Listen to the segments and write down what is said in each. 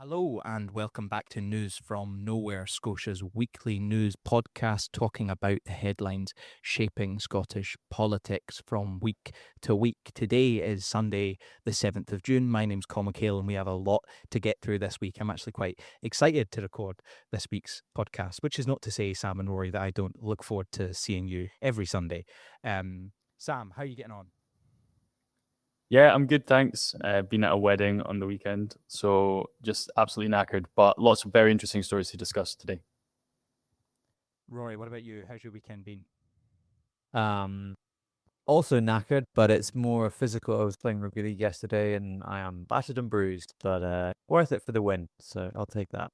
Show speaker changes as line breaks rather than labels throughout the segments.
Hello and welcome back to News from Nowhere, Scotia's weekly news podcast talking about the headlines shaping Scottish politics from week to week. Today is Sunday, the 7th of June. My name's Coll McCail and we have a lot to get through this week. I'm actually quite excited to record this week's podcast, which is not to say, Sam and Rory, that I don't look forward to seeing you every Sunday. Sam, how are you getting on?
Yeah, I'm good, thanks. Been at a wedding on the weekend, so just absolutely knackered, but lots of very interesting stories to discuss today.
Rory, what about you? How's your weekend been?
Also knackered, but it's more physical. I was playing rugby league yesterday and I am battered and bruised, but worth it for the win. So I'll take that.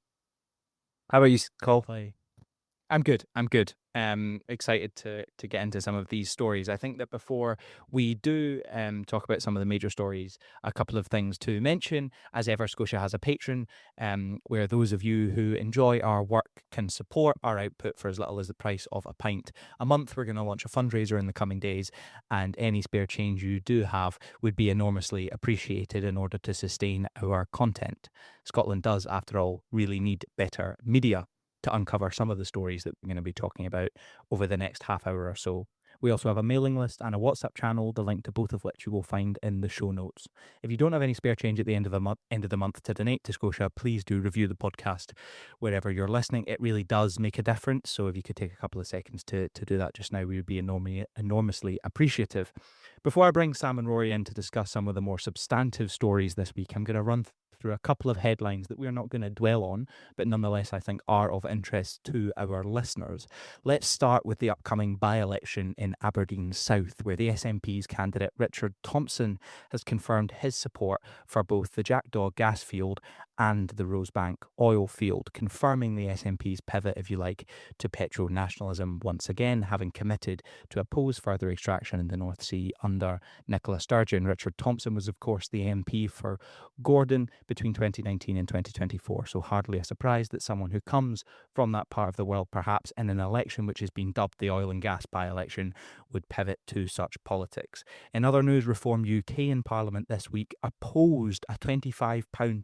How about you, Cole?
I'm good. Excited to get into some of these stories. I think that before we do talk about some of the major stories, a couple of things to mention. As ever, Scotia has a Patreon where those of you who enjoy our work can support our output for as little as the price of a pint a month. We're going to launch a fundraiser in the coming days, and any spare change you do have would be enormously appreciated in order to sustain our content. Scotland does, after all, really need better media to uncover some of the stories that we're going to be talking about over the next half hour or so. We also have a mailing list and a WhatsApp channel, the link to both of which you will find in the show notes. If you don't have any spare change at the end of the month to donate to Scotia, please do review the podcast wherever you're listening. It really does make a difference. So if you could take a couple of seconds to do that just now, we would be enormously appreciative. Before I bring Sam and Rory in to discuss some of the more substantive stories this week, I'm going to run through a couple of headlines that we're not going to dwell on, but nonetheless I think are of interest to our listeners. Let's start with the upcoming by-election in Aberdeen South, where the SNP's candidate Richard Thompson has confirmed his support for both the Jackdaw gas field and the Rosebank oil field, confirming the SNP's pivot, if you like, to petro-nationalism once again, having committed to oppose further extraction in the North Sea under Nicola Sturgeon. Richard Thompson was, of course, the MP for Gordon between 2019 and 2024, so hardly a surprise that someone who comes from that part of the world, perhaps in an election which has been dubbed the oil and gas by-election, would pivot to such politics. In other news, Reform UK in Parliament this week opposed a £25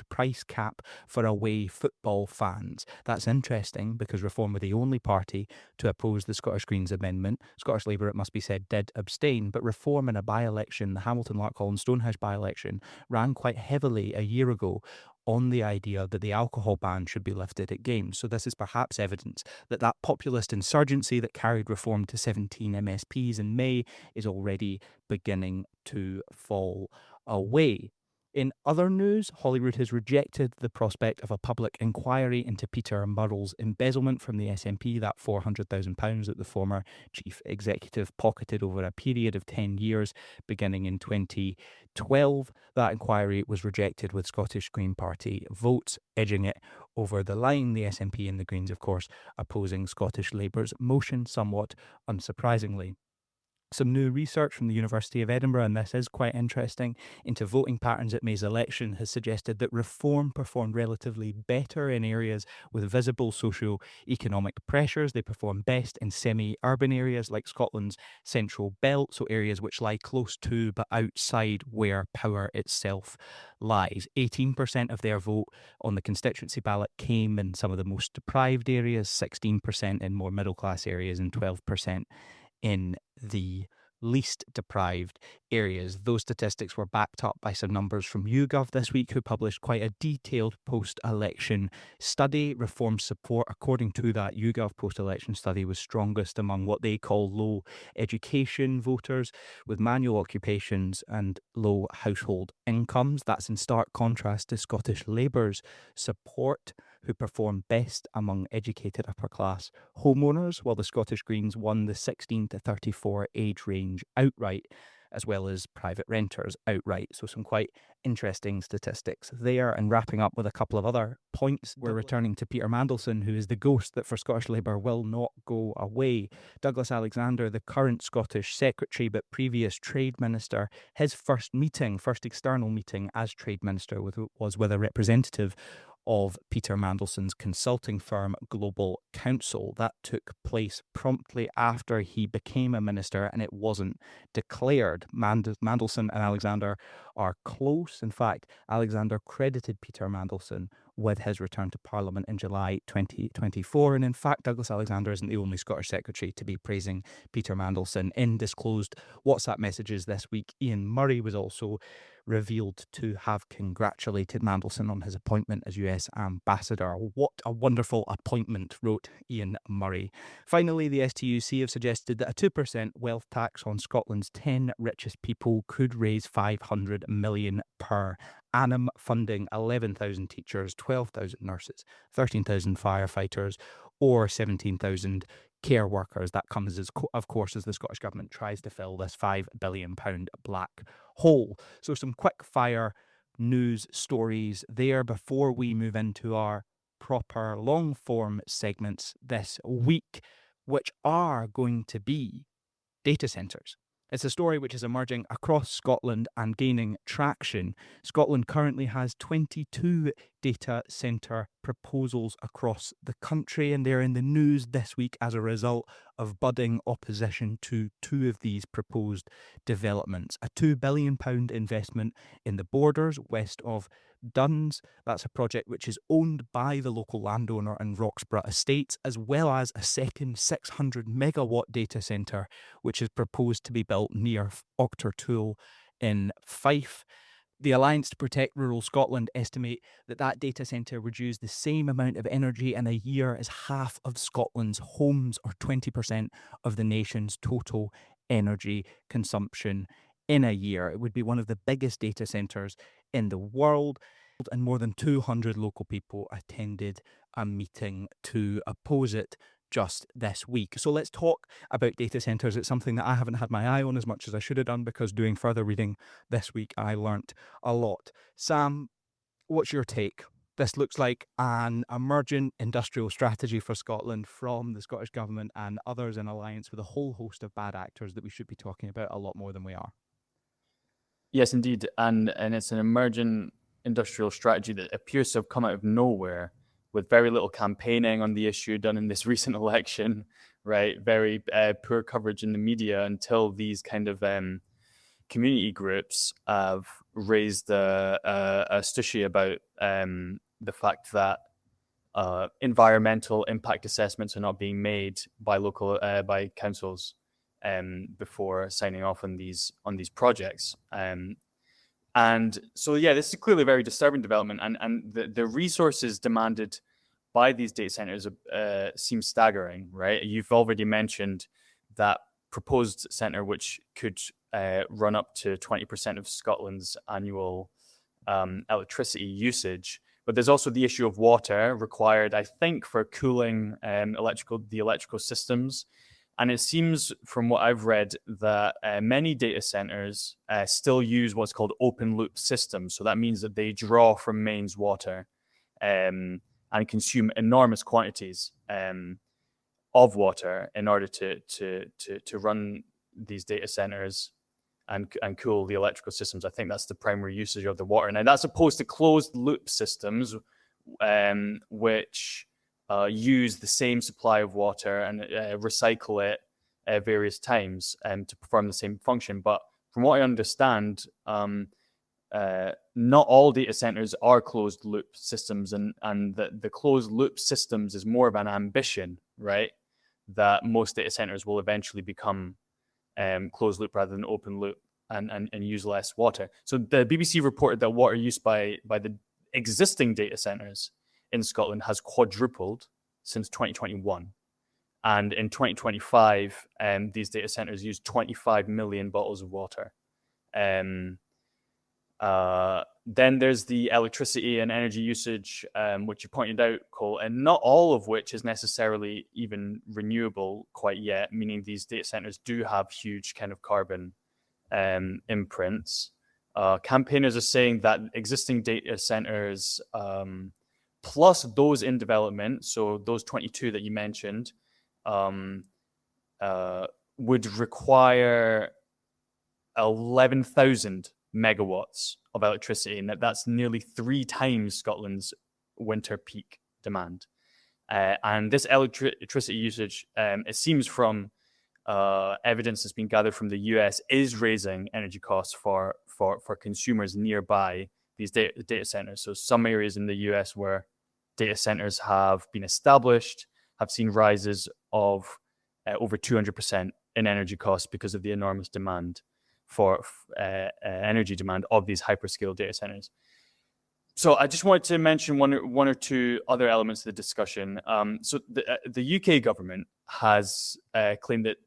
price cap for away football fans. That's interesting because Reform were the only party to oppose the Scottish Greens amendment. Scottish Labour, it must be said, did abstain, but Reform in a by-election, the Hamilton, Larkhall and Stonehouse by-election, ran quite heavily a year ago on the idea that the alcohol ban should be lifted at games. So this is perhaps evidence that that populist insurgency that carried Reform to 17 MSPs in May is already beginning to fall away. In other news, Holyrood has rejected the prospect of a public inquiry into Peter Murrell's embezzlement from the SNP, that £400,000 that the former chief executive pocketed over a period of 10 years, beginning in 2012. That inquiry was rejected with Scottish Green Party votes edging it over the line. The SNP and the Greens, of course, opposing Scottish Labour's motion, somewhat unsurprisingly. Some new research from the University of Edinburgh, and this is quite interesting, into voting patterns at May's election has suggested that Reform performed relatively better in areas with visible socio-economic pressures. They perform best in semi-urban areas like Scotland's Central Belt, so areas which lie close to but outside where power itself lies. 18% of their vote on the constituency ballot came in some of the most deprived areas, 16% in more middle-class areas and 12% in the least deprived areas. Those statistics were backed up by some numbers from YouGov this week, who published quite a detailed post-election study. Reform support, according to that YouGov post-election study, was strongest among what they call low education voters with manual occupations and low household incomes. That's in stark contrast to Scottish Labour's support, who performed best among educated upper-class homeowners, while the Scottish Greens won the 16 to 34 age range outright, as well as private renters outright. So some quite interesting statistics there. And wrapping up with a couple of other points, we're returning to Peter Mandelson, who is the ghost that for Scottish Labour will not go away. Douglas Alexander, the current Scottish Secretary but previous Trade Minister, his first external meeting as Trade Minister was with a representative of Peter Mandelson's consulting firm Global Counsel. That took place promptly after he became a minister, and it wasn't declared. Mandelson and Alexander are close. In fact, Alexander credited Peter Mandelson with his return to Parliament in July 2024. And in fact, Douglas Alexander isn't the only Scottish Secretary to be praising Peter Mandelson. In disclosed WhatsApp messages this week, Ian Murray was also revealed to have congratulated Mandelson on his appointment as US ambassador. What a wonderful appointment, wrote Ian Murray. Finally, the STUC have suggested that a 2% wealth tax on Scotland's 10 richest people could raise $500 million per annum, funding 11,000 teachers, 12,000 nurses, 13,000 firefighters, or 17,000 care workers. That comes, of course, as the Scottish Government tries to fill this £5 billion black hole. So some quick fire news stories there before we move into our proper long form segments this week, which are going to be data centres. It's a story which is emerging across Scotland and gaining traction. Scotland currently has 22 data centre proposals across the country, and they're in the news this week as a result of budding opposition to two of these proposed developments. A £2 billion investment in the Borders west of Duns. That's a project which is owned by the local landowner and Roxburgh Estates, as well as a second 600 megawatt data centre which is proposed to be built near Auchtertool in Fife. The Alliance to Protect Rural Scotland estimate that that data centre would use the same amount of energy in a year as half of Scotland's homes, or 20% of the nation's total energy consumption in a year. It would be one of the biggest data centres in the world, and more than 200 local people attended a meeting to oppose it just this week. So let's talk about data centres. It's something that I haven't had my eye on as much as I should have done, because doing further reading this week, I learnt a lot. Sam, what's your take? This looks like an emergent industrial strategy for Scotland from the Scottish Government and others in alliance with a whole host of bad actors that we should be talking about a lot more than we are.
Yes, indeed. And it's an emergent industrial strategy that appears to have come out of nowhere, with very little campaigning on the issue done in this recent election, right? Very poor coverage in the media until these kind of community groups have raised a stushy about the fact that environmental impact assessments are not being made by local by councils before signing off on these projects. And so, yeah, this is clearly a very disturbing development, and the resources demanded by these data centers seem staggering, right? You've already mentioned that proposed center, which could run up to 20% of Scotland's annual electricity usage. But there's also the issue of water required, I think, for cooling the electrical systems. And it seems, from what I've read, that many data centers still use what's called open loop systems. So that means that they draw from mains water and consume enormous quantities of water in order to run these data centers and cool the electrical systems. I think that's the primary usage of the water. Now, that's opposed to closed loop systems, which use the same supply of water and recycle it various times to perform the same function. But from what I understand, not all data centers are closed loop systems, and the closed loop systems is more of an ambition, right? That most data centers will eventually become closed loop rather than open loop and use less water. So the BBC reported that water use by the existing data centers in Scotland has quadrupled since 2021. And in 2025, these data centers used 25 million bottles of water. Then there's the electricity and energy usage, which you pointed out, Coll, and not all of which is necessarily even renewable quite yet, meaning these data centers do have huge kind of carbon imprints. Campaigners are saying that existing data centers, plus those in development, so those 22 that you mentioned, would require 11,000 megawatts of electricity, and that's nearly 3 times Scotland's winter peak demand. And this electricity usage, it seems from evidence that's been gathered from the US, is raising energy costs for consumers nearby these data centers. So some areas in the US where data centers have been established have seen rises of over 200% in energy costs because of the enormous demand for energy demand of these hyperscale data centers. So I just wanted to mention one or two other elements of the discussion. So the UK government has claimed that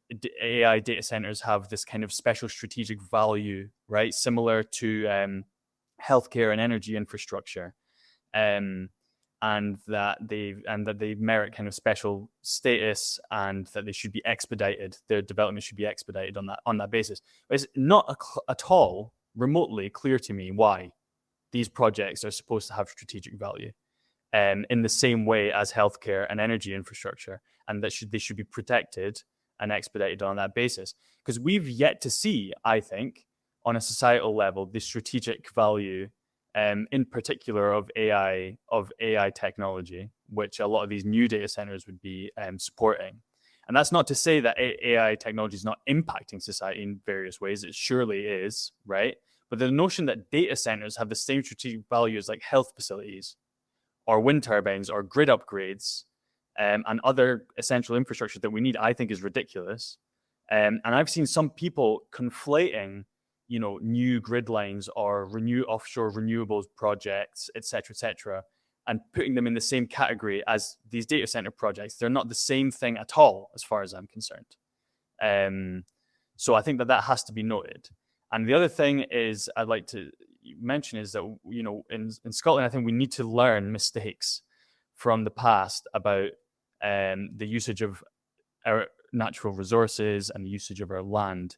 AI data centers have this kind of special strategic value, right, similar to healthcare and energy infrastructure, and that they merit kind of special status, and that they should be expedited. Their development should be expedited on that basis. But it's not at all remotely clear to me why these projects are supposed to have strategic value, in the same way as healthcare and energy infrastructure, and that they should be protected and expedited on that basis. Because we've yet to see, I think, on a societal level, the strategic value, in particular of AI technology, which a lot of these new data centers would be supporting. And that's not to say that AI technology is not impacting society in various ways. It surely is, right? But the notion that data centers have the same strategic value as like health facilities or wind turbines or grid upgrades, and other essential infrastructure that we need, I think is ridiculous. And I've seen some people conflating, new grid lines or offshore renewables projects, et cetera, and putting them in the same category as these data center projects. They're not the same thing at all, as far as I'm concerned. So I think that has to be noted. And the other thing is I'd like to mention is that, in Scotland, I think we need to learn mistakes from the past about the usage of our natural resources and the usage of our land.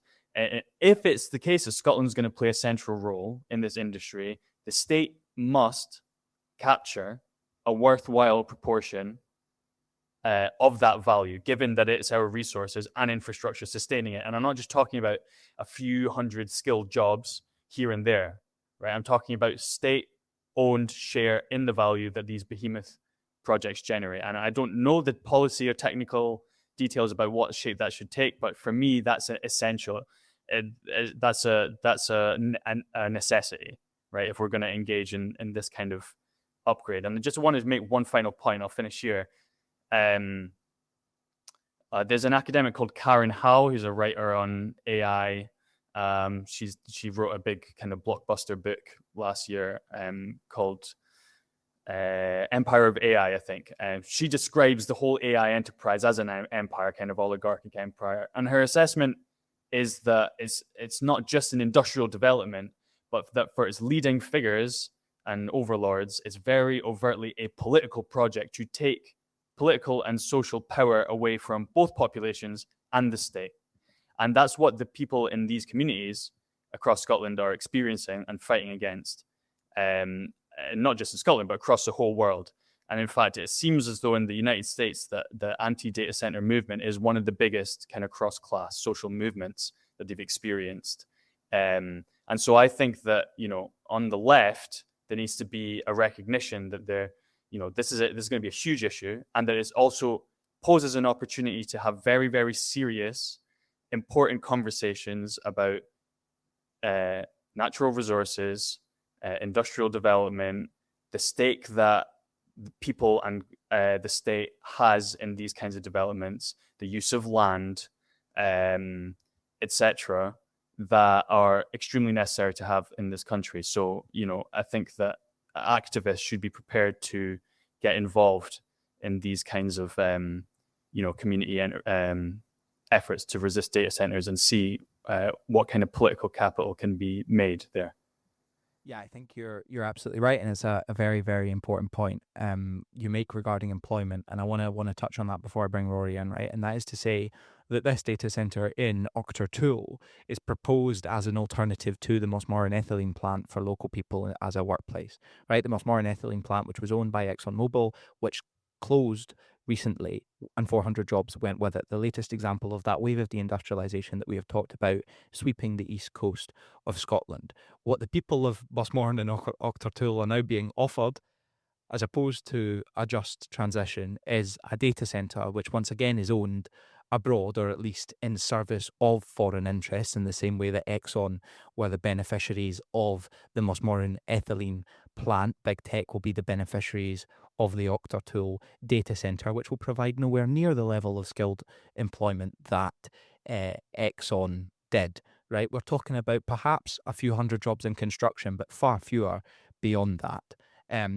If it's the case that Scotland's going to play a central role in this industry, the state must capture a worthwhile proportion of that value, given that it's our resources and infrastructure sustaining it. And I'm not just talking about a few hundred skilled jobs here and there, right? I'm talking about state-owned share in the value that these behemoth projects generate. And I don't know the policy or technical details about what shape that should take, but for me, that's essential. That's a necessity, right? If we're going to engage in this kind of upgrade. And I just wanted to make one final point. I'll finish here. There's an academic called Karen Howe, who's a writer on AI. She wrote a big kind of blockbuster book last year called Empire of AI, I think. She describes the whole AI enterprise as an empire, kind of oligarchic empire. And her assessment is that it's not just an industrial development, but that for its leading figures and overlords, it's very overtly a political project to take political and social power away from both populations and the state. And that's what the people in these communities across Scotland are experiencing and fighting against, not just in Scotland, but across the whole world. And in fact, it seems as though in the United States that the anti-data center movement is one of the biggest kind of cross-class social movements that they've experienced. And so I think that, on the left, there needs to be a recognition that this is going to be a huge issue, and that it also poses an opportunity to have very, very serious, important conversations about natural resources, industrial development, the stake that the people and the state has in these kinds of developments, the use of land, etc., that are extremely necessary to have in this country. So, I think that activists should be prepared to get involved in these kinds of, community efforts to resist data centers and see what kind of political capital can be made there.
Yeah, I think you're absolutely right, and it's a very, very important point you make regarding employment, and I want to touch on that before I bring Rory in, right? And that is to say that this data center in Auchtertool is proposed as an alternative to the Mossmoran ethylene plant for local people as a workplace, right? The Mossmoran ethylene plant, which was owned by ExxonMobil, which closed recently, and 400 jobs went with it. The latest example of that wave of deindustrialization that we have talked about sweeping the east coast of Scotland. What the people of Mossmoran and Auchtertool are now being offered as opposed to a just transition, is a data center, which once again is owned abroad, or at least in service of foreign interests, in the same way that Exxon were the beneficiaries of the most modern ethylene plant. Big tech will be the beneficiaries of the Octortool data center, which will provide nowhere near the level of skilled employment that Exxon did. Right, we're talking about perhaps a few hundred jobs in construction, but far fewer beyond that.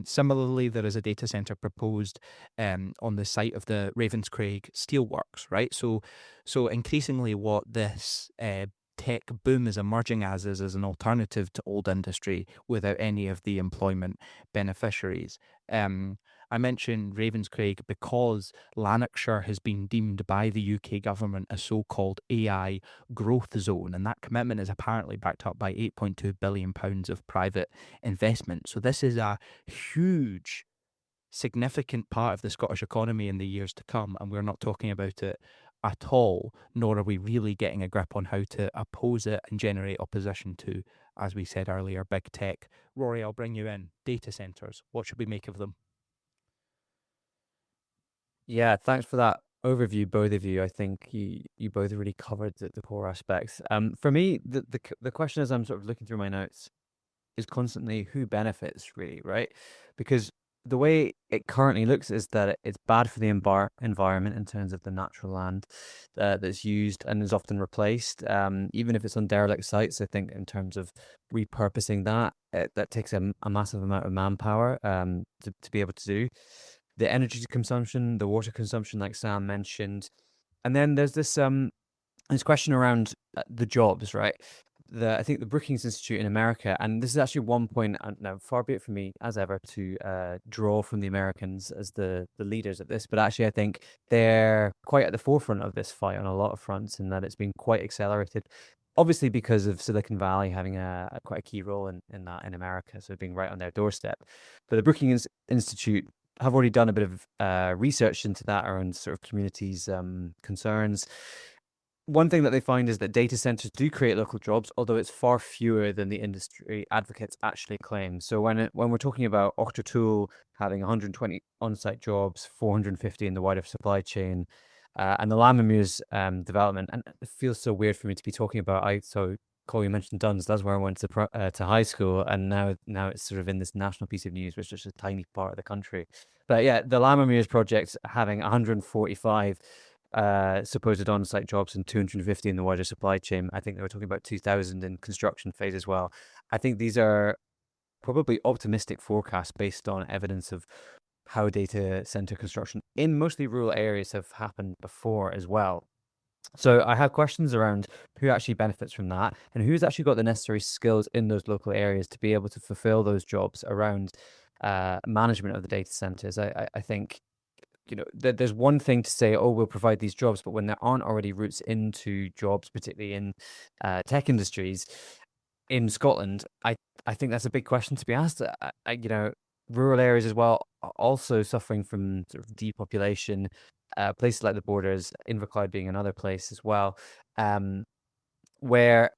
Similarly, there is a data center proposed on the site of the Ravenscraig Steelworks, right? So increasingly, what this tech boom is emerging as is an alternative to old industry without any of the employment beneficiaries. I mentioned Ravenscraig because Lanarkshire has been deemed by the UK government a so-called AI growth zone, and that commitment is apparently backed up by £8.2 billion of private investment. So this is a huge, significant part of the Scottish economy in the years to come, and we're not talking about it at all, nor are we really getting a grip on how to oppose it and generate opposition to, as we said earlier, big tech. Rory, I'll bring you in. Data centres, what should we make of them?
Yeah, thanks for that overview, both of you. I think you both really covered the core aspects. For me, the question as I'm sort of looking through my notes is constantly who benefits, really, right? Because the way it currently looks is that it's bad for the environment in terms of the natural land that's used and is often replaced, even if it's on derelict sites. I think in terms of repurposing that, that takes a massive amount of manpower to be able to do. The energy consumption, the water consumption, like Sam mentioned. And then there's this question around the jobs, right? I think the Brookings Institute in America, and this is actually one point, now far be it from me, as ever, to draw from the Americans as the leaders of this, but actually I think they're quite at the forefront of this fight on a lot of fronts, in that it's been quite accelerated, obviously because of Silicon Valley having quite a key role in that in America, so being right on their doorstep. But the Brookings Institute have already done a bit of research into that around sort of communities' concerns. One thing that they find is that data centers do create local jobs, although it's far fewer than the industry advocates actually claim. So when we're talking about Octortool having 120 on-site jobs, 450 in the wider supply chain, and the Lammermuir's development, and it feels so weird for me to be talking about. So Coll, you mentioned Duns. That's where I went to high school, and now it's sort of in this national piece of news, which is just a tiny part of the country. But yeah, the Lammermuir's project having 145 supposed on-site jobs and 250 in the wider supply chain. I think they were talking about 2,000 in construction phase as well. I think these are probably optimistic forecasts based on evidence of how data center construction in mostly rural areas have happened before as well. So I have questions around who actually benefits from that, and who's actually got the necessary skills in those local areas to be able to fulfill those jobs around management of the data centers. I think there's one thing to say, oh, we'll provide these jobs, but when there aren't already routes into jobs, particularly in tech industries in Scotland, I think that's a big question to be asked. Rural areas as well are also suffering from sort of depopulation. Places like the Borders, Inverclyde being another place as well, where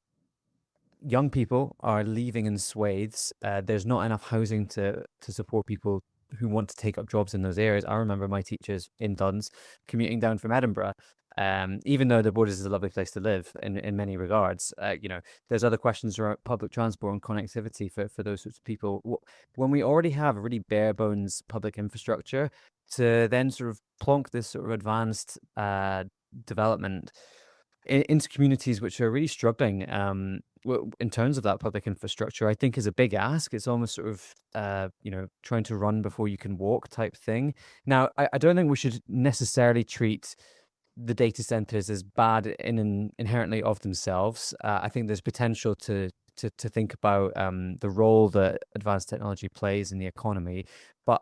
young people are leaving in swathes. There's not enough housing to support people who want to take up jobs in those areas. I remember my teachers in Duns commuting down from Edinburgh, even though the Borders is a lovely place to live in many regards. There's other questions around public transport and connectivity for those sorts of people. When we already have a really bare bones public infrastructure, to then sort of plonk this sort of advanced development into communities which are really struggling in terms of that public infrastructure, I think is a big ask. It's almost sort of, trying to run before you can walk type thing. Now, I don't think we should necessarily treat the data centers as bad inherently of themselves. I think there's potential to think about the role that advanced technology plays in the economy. But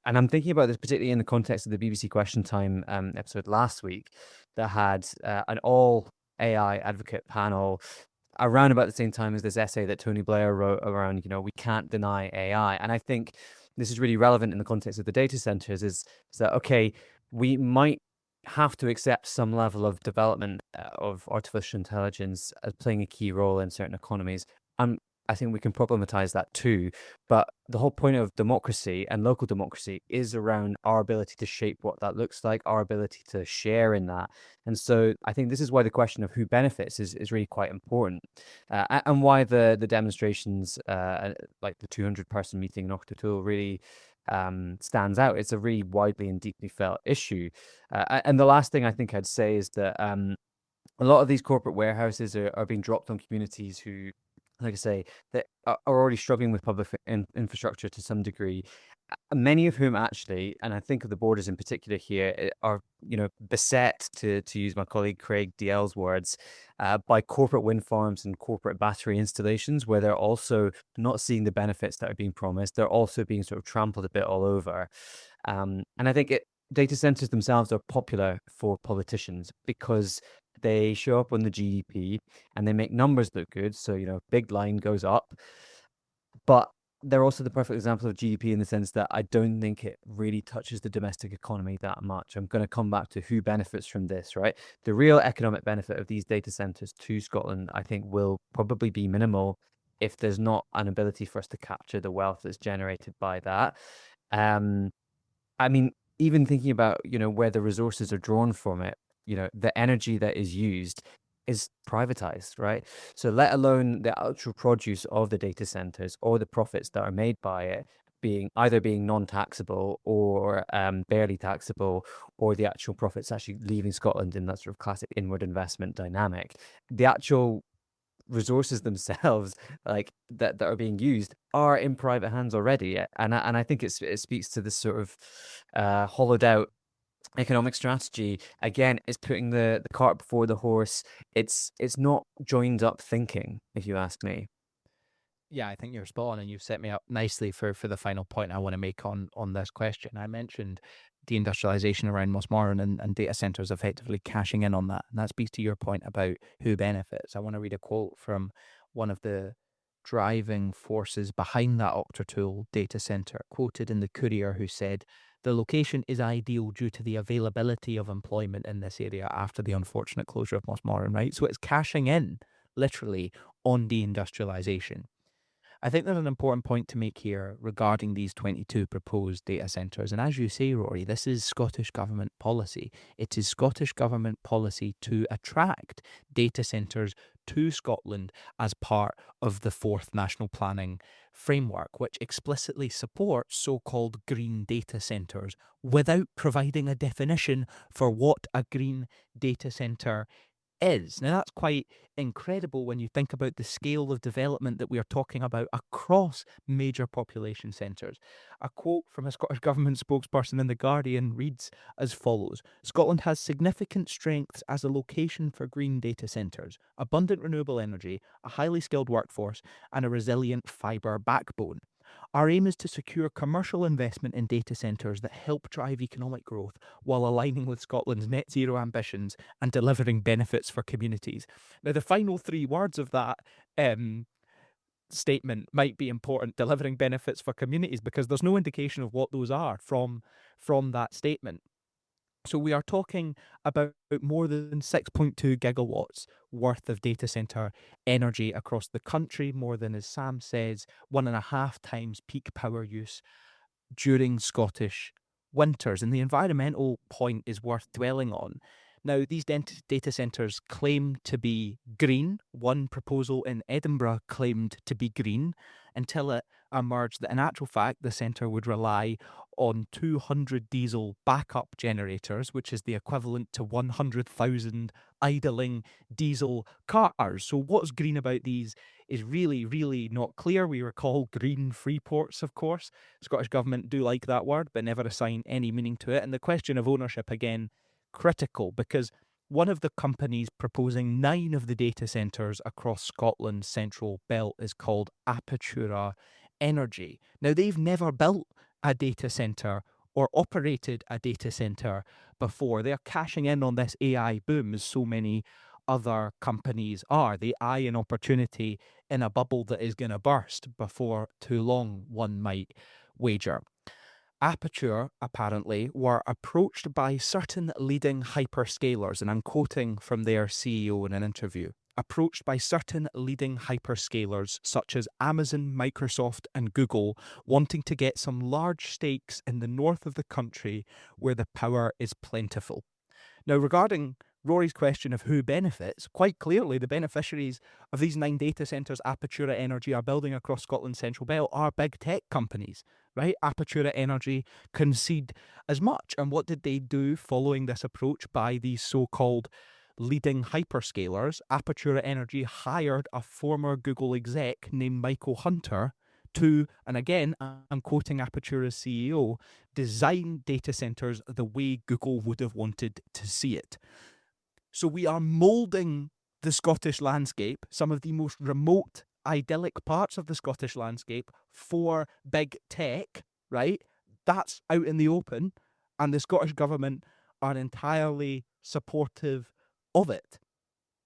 and I'm thinking about this particularly in the context of the BBC Question Time episode last week that had an all AI advocate panel around about the same time as this essay that Tony Blair wrote around, we can't deny AI. And I think this is really relevant in the context of the data centers is that, okay, we might have to accept some level of development of artificial intelligence as playing a key role in certain economies. I think we can problematize that too. But the whole point of democracy and local democracy is around our ability to shape what that looks like, our ability to share in that. And so I think this is why the question of who benefits is really quite important, and why the demonstrations, like the 200-person meeting in Octotool, really stands out. It's a really widely and deeply felt issue. And the last thing I think I'd say is that a lot of these corporate warehouses are being dropped on communities who, like I say, that are already struggling with public infrastructure to some degree. Many of whom actually, and I think of the borders in particular here, are beset, to use my colleague Craig DL's words, by corporate wind farms and corporate battery installations, where they're also not seeing the benefits that are being promised. They're also being sort of trampled a bit all over. And I think data centers themselves are popular for politicians because they show up on the GDP and they make numbers look good. So, big line goes up. But they're also the perfect example of GDP in the sense that I don't think it really touches the domestic economy that much. I'm going to come back to who benefits from this, right? The real economic benefit of these data centers to Scotland, I think, will probably be minimal if there's not an ability for us to capture the wealth that's generated by that. I mean, even thinking about, where the resources are drawn from it, the energy that is used is privatized, right? So let alone the actual produce of the data centers or the profits that are made by it being non-taxable or barely taxable, or the actual profits actually leaving Scotland in that sort of classic inward investment dynamic. The actual resources themselves, like that are being used, are in private hands already, and I think it speaks to this sort of hollowed out economic strategy. Again, it's putting the cart before the horse. It's not joined up thinking, if you ask me.
Yeah, I think you're spot on, and you've set me up nicely for the final point I want to make on this question. I mentioned deindustrialization around Mossmoran and data centers effectively cashing in on that, and that speaks to your point about who benefits. I want to read a quote from one of the driving forces behind that Octortool data center, quoted in the Courier, who said, "The location is ideal due to the availability of employment in this area after the unfortunate closure of Mossmoran," right? So it's cashing in, literally, on deindustrialization. I think there's an important point to make here regarding these 22 proposed data centres. And as you say, Rory, this is Scottish Government policy. It is Scottish Government policy to attract data centres to Scotland as part of the fourth National Planning Framework, which explicitly supports so-called green data centres without providing a definition for what a green data centre is. Now, that's quite incredible when you think about the scale of development that we are talking about across major population centres. A quote from a Scottish Government spokesperson in The Guardian reads as follows: "Scotland has significant strengths as a location for green data centres, abundant renewable energy, a highly skilled workforce, and a resilient fibre backbone. Our aim is to secure commercial investment in data centres that help drive economic growth while aligning with Scotland's net zero ambitions and delivering benefits for communities." Now, the final three words of that statement might be important: delivering benefits for communities, because there's no indication of what those are from that statement. So we are talking about more than 6.2 gigawatts worth of data center energy across the country, more than, as Sam says, 1.5 times peak power use during Scottish winters. And the environmental point is worth dwelling on. Now, these data centres claim to be green. One proposal in Edinburgh claimed to be green, until it emerged that in actual fact the centre would rely on 200 diesel backup generators, which is the equivalent to 100,000 idling diesel cars. So what's green about these is really, really not clear. We recall green free ports, of course. Scottish Government do like that word, but never assign any meaning to it. And the question of ownership, again, critical, because one of the companies proposing 9 of the data centres across Scotland's central belt is called Apatura Energy. Now, they've never built a data centre or operated a data centre before. They're cashing in on this AI boom, as so many other companies are. They eye an opportunity in a bubble that is going to burst before too long, one might wager. Apature, apparently, were approached by certain leading hyperscalers, and I'm quoting from their CEO in an interview. approached by certain leading hyperscalers such as Amazon, Microsoft, and Google, wanting to get some large stakes in the north of the country where the power is plentiful. Now, regarding Rory's question of who benefits, quite clearly the beneficiaries of these 9 data centres Apertura Energy are building across Scotland's Central Belt are big tech companies, right? Apertura Energy concede as much. And what did they do following this approach by these so-called leading hyperscalers? Apertura Energy hired a former Google exec named Michael Hunter to, and again, I'm quoting Apertura's CEO, design data centers the way Google would have wanted to see it. So we are moulding the Scottish landscape, some of the most remote, idyllic parts of the Scottish landscape for big tech, right? That's out in the open, and the Scottish Government are entirely supportive of it.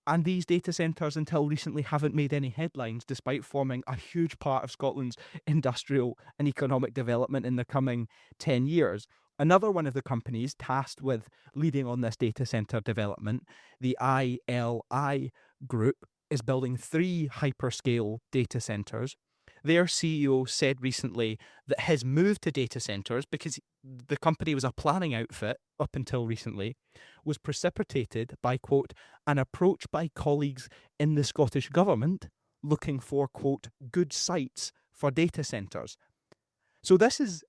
And these data centres, until recently, haven't made any headlines, despite forming a huge part of Scotland's industrial and economic development in the coming 10 years. Another one of the companies tasked with leading on this data centre development, the ILI Group, is building 3 hyperscale data centres. Their CEO said recently that his move to data centres, because the company was a planning outfit up until recently, was precipitated by, quote, an approach by colleagues in the Scottish Government looking for, quote, good sites for data centres. So this is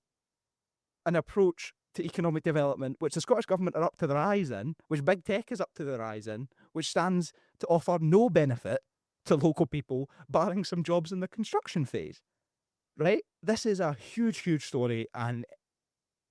an approach to economic development which the Scottish Government are up to their eyes in, which big tech is up to their eyes in, which stands to offer no benefit to local people, barring some jobs in the construction phase, right? This is a huge, huge story, and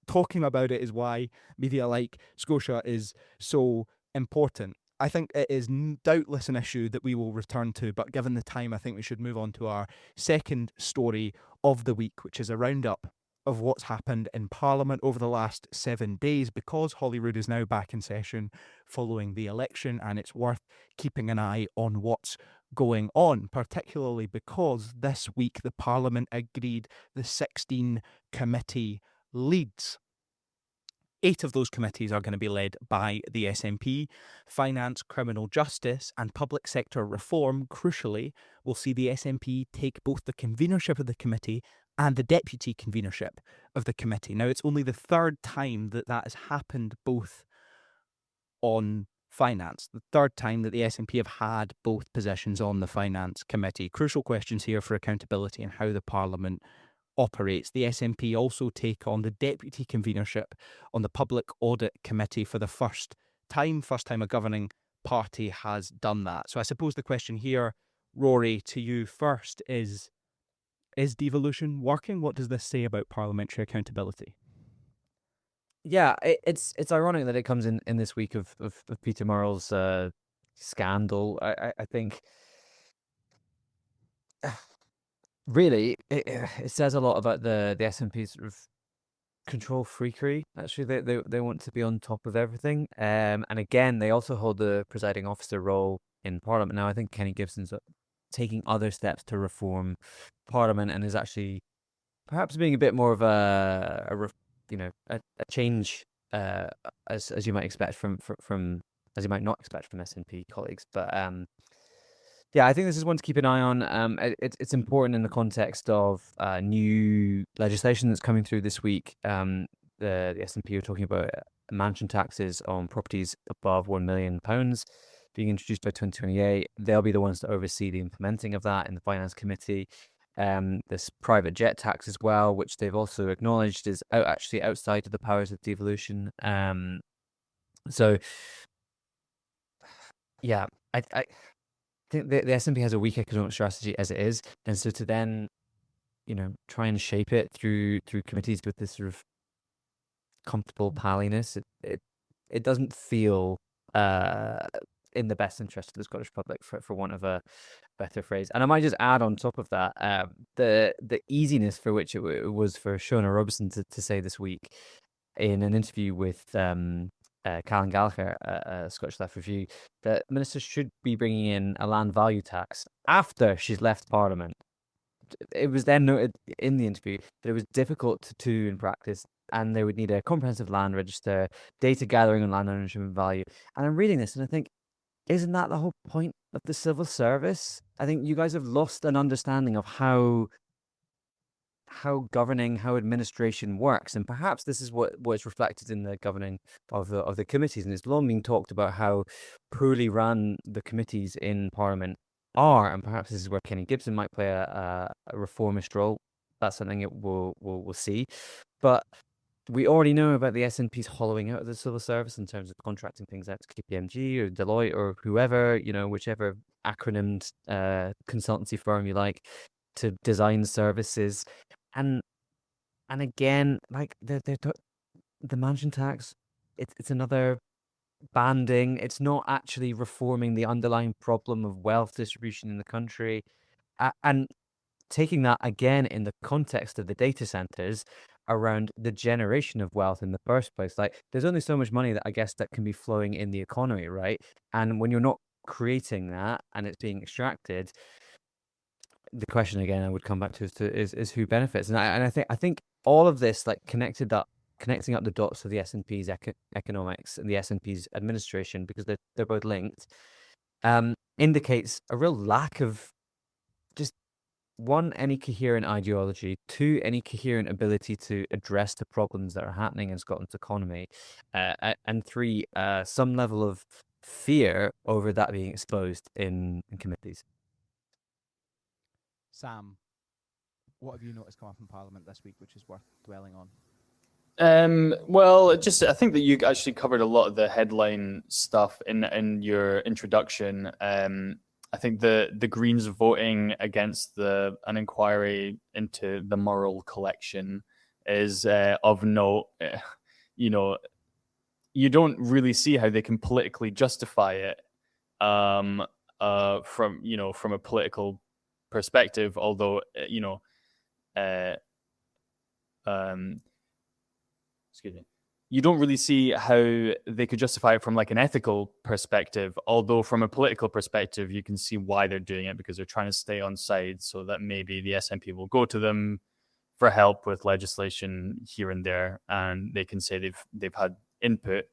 talking about it is why media like Scotia is so important. I think it is doubtless an issue that we will return to, but given the time, I think we should move on to our second story of the week, which is a roundup of what's happened in Parliament over the last 7 days, because Holyrood is now back in session following the election, and it's worth keeping an eye on what's going on, particularly because this week the Parliament agreed the 16 committee leads. 8 of those committees are going to be led by the SNP. Finance, criminal justice, and public sector reform, crucially, will see the SNP take both the convenership of the committee and the deputy convenership of the committee. Now, it's only the 3rd time that that has happened both on finance, the 3rd time that the SNP have had both positions on the finance committee. Crucial questions here for accountability and how the Parliament operates. The SNP also take on the deputy convenership on the Public Audit Committee for the first time a governing party has done that. So I suppose the question here, Rory, to you first is devolution working? What does this say about parliamentary accountability?
Yeah, it's ironic that it comes in this week of Peter Murrell's scandal. I think really it says a lot about the SNP's sort of control freakery. Actually, they want to be on top of everything. And again, they also hold the presiding officer role in Parliament. Now, I think Kenny Gibson's taking other steps to reform Parliament and is actually perhaps being a bit more of a change as you might expect from as you might not expect from SNP colleagues. But yeah, I think this is one to keep an eye on. It's important in the context of new legislation that's coming through this week. The SNP are talking about mansion taxes on properties above £1 million being introduced by 2028. They'll be the ones to oversee the implementing of that in the Finance Committee. This private jet tax as well, which they've also acknowledged is actually outside of the powers of devolution. So, yeah, I think the SNP has a weak economic strategy as it is, and so to then, try and shape it through committees with this sort of comfortable palliness, it doesn't feel in the best interest of the Scottish public, for want of a better phrase. And I might just add on top of that, the easiness for which it was for Shona Robertson to say this week in an interview with Callan Gallagher at Scottish Left Review that ministers should be bringing in a land value tax after she's left Parliament. It was then noted in the interview that it was difficult to do in practice, and they would need a comprehensive land register, data gathering on land ownership and value. And I'm reading this and I think, isn't that the whole point of the civil service. I think you guys have lost an understanding of how governing, how administration works, and perhaps this is what is reflected in the governing of the committees. And it's long been talked about how poorly run the committees in Parliament are, and perhaps this is where Kenny Gibson might play a reformist role. That's something that we'll see, but we already know about the SNP's hollowing out of the civil service in terms of contracting things out to KPMG or Deloitte or whoever, whichever acronymed consultancy firm you like, to design services. And again, like the mansion tax, it's another banding. It's not actually reforming the underlying problem of wealth distribution in the country. And taking that again in the context of the data centers around the generation of wealth in the first place, like there's only so much money that I guess that can be flowing in the economy, right? And when you're not creating that and it's being extracted, the question again I would come back to is who benefits. And I think all of this, like connecting up the dots of the S&P's economics and the S&P's administration, because they're both linked, indicates a real lack of just, one, any coherent ideology, two, any coherent ability to address the problems that are happening in Scotland's economy, and three, some level of fear over that being exposed in committees.
Sam, what have you noticed come up in Parliament this week which is worth dwelling on?
Well, I think that you actually covered a lot of the headline stuff in your introduction. I think the Greens voting against an inquiry into the moral collection is of note. You don't really see how they can politically justify it from a political perspective, although excuse me, you don't really see how they could justify it from like an ethical perspective, although from a political perspective you can see why they're doing it, because they're trying to stay on side so that maybe the SNP will go to them for help with legislation here and there, and they can say they've had input.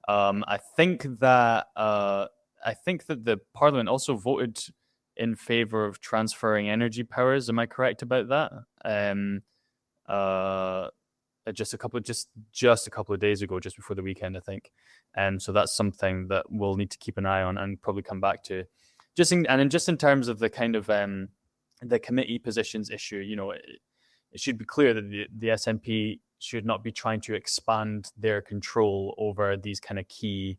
I think that the Parliament also voted in favor of transferring energy powers. Am I correct about that? Just a couple of days ago, just before the weekend, I think. So that's something that we'll need to keep an eye on and probably come back to. Just in terms of the kind of the committee positions issue, it should be clear that the SNP should not be trying to expand their control over these kind of key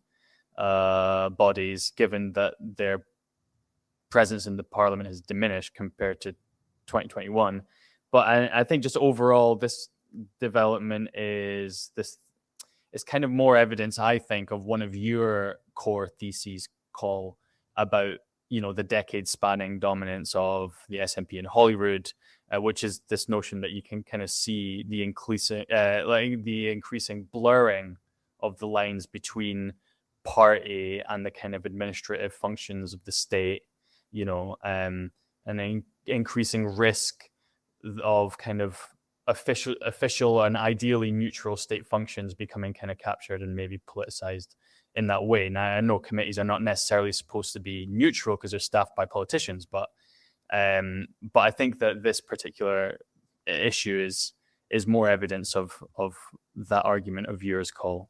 bodies, given that their presence in the Parliament has diminished compared to 2021. But I think just overall, this development is kind of more evidence, I think, of one of your core theses, Coll, about the decade-spanning dominance of the SNP in Holyrood, which is this notion that you can kind of see the increasing blurring of the lines between party and the kind of administrative functions of the state, and an increasing risk of kind of official and ideally neutral state functions becoming kind of captured and maybe politicized in that way. Now, I know committees are not necessarily supposed to be neutral because they're staffed by politicians, but I think that this particular issue is more evidence of that argument of yours, Coll.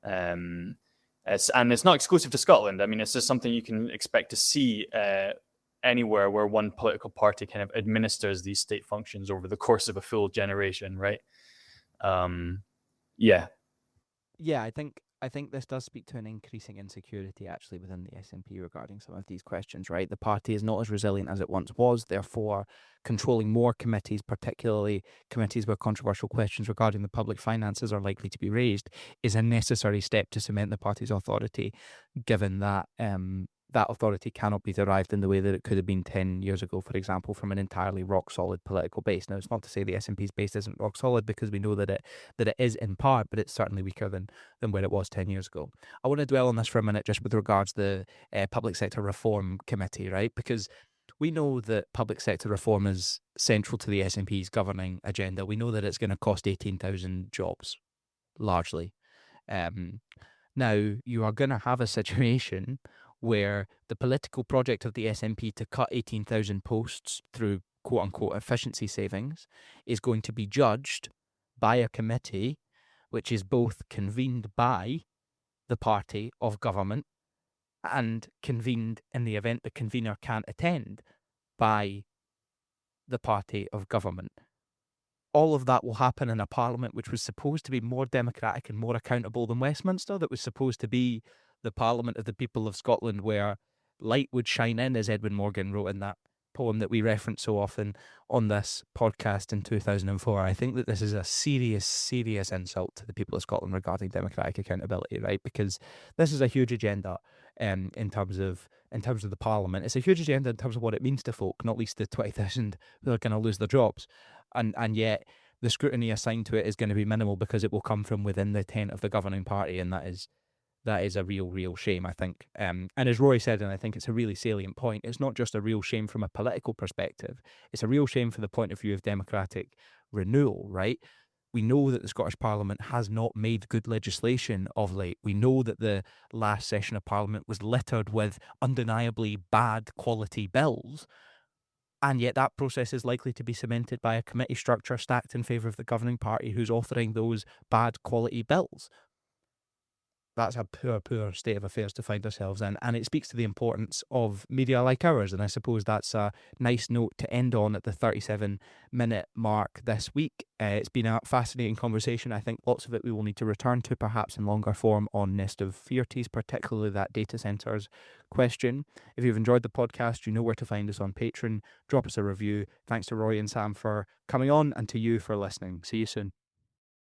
And it's not exclusive to Scotland. I mean, it's just something you can expect to see anywhere where one political party kind of administers these state functions over the course of a full generation, right? Yeah,
I think this does speak to an increasing insecurity actually within the SNP regarding some of these questions, right? The party is not as resilient as it once was, therefore controlling more committees, particularly committees where controversial questions regarding the public finances are likely to be raised, is a necessary step to cement the party's authority, given that that authority cannot be derived in the way that it could have been 10 years ago, for example, from an entirely rock-solid political base. Now, it's not to say the SNP's base isn't rock-solid, because we know that it is in part, but it's certainly weaker than where it was 10 years ago. I want to dwell on this for a minute just with regards to the Public Sector Reform Committee, right? Because we know that public sector reform is central to the SNP's governing agenda. We know that it's going to cost 18,000 jobs, largely. Now, you are going to have a situation where the political project of the SNP to cut 18,000 posts through quote-unquote efficiency savings is going to be judged by a committee which is both convened by the party of government and convened, in the event the convener can't attend, by the party of government. All of that will happen in a parliament which was supposed to be more democratic and more accountable than Westminster, that was supposed to be the parliament of the people of Scotland, where light would shine in, as Edwin Morgan wrote in that poem that we reference so often on this podcast in 2004. I think that this is a serious, serious insult to the people of Scotland regarding democratic accountability, right? Because this is a huge agenda in terms of the parliament. It's a huge agenda in terms of what it means to folk, not least the 20,000 who are going to lose their jobs. And yet the scrutiny assigned to it is going to be minimal because it will come from within the tent of the governing party, and that is a real shame, I think. And as Rory said, and I think it's a really salient point, it's not just a real shame from a political perspective, it's a real shame from the point of view of democratic renewal, right? We know that the Scottish Parliament has not made good legislation of late. We know that the last session of Parliament was littered with undeniably bad quality bills, and yet that process is likely to be cemented by a committee structure stacked in favour of the governing party who's authoring those bad quality bills. That's a poor state of affairs to find ourselves in, and it speaks to the importance of media like ours, and I suppose that's a nice note to end on at the 37-minute mark this week. It's been a fascinating conversation. I think lots of it we will need to return to, perhaps in longer form, on Nest of Fearties, particularly that data centres question. If you've enjoyed the podcast, you know where to find us on Patreon. Drop us a review. Thanks to Rory and Sam for coming on, and to you for listening. See you soon.